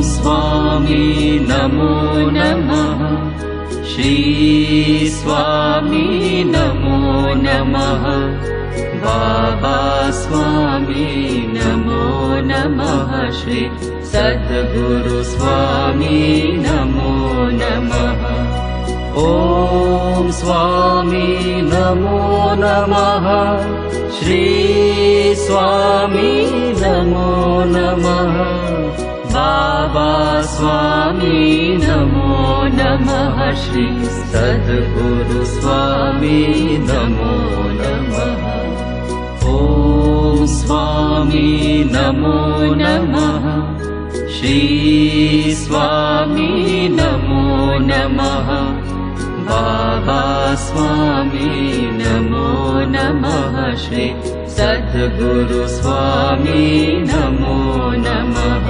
स्वामी नमो नमः। श्री स्वामी नमो नमः। बाबा स्वामी नमो नमः। श्री सद्गुरु स्वामी नमो नमः। ॐ स्वामी नमो नमः। श्री स्वामी नमो नमः। बाबा स्वामी नमो नमः। श्री सद्गुरु स्वामी नमो नमः। ॐ स्वामी नमो नमः। श्री स्वामी नमो नमः। बाबा स्वामी नमो नमः। श्री सद्गुरु स्वामी नमो नमः।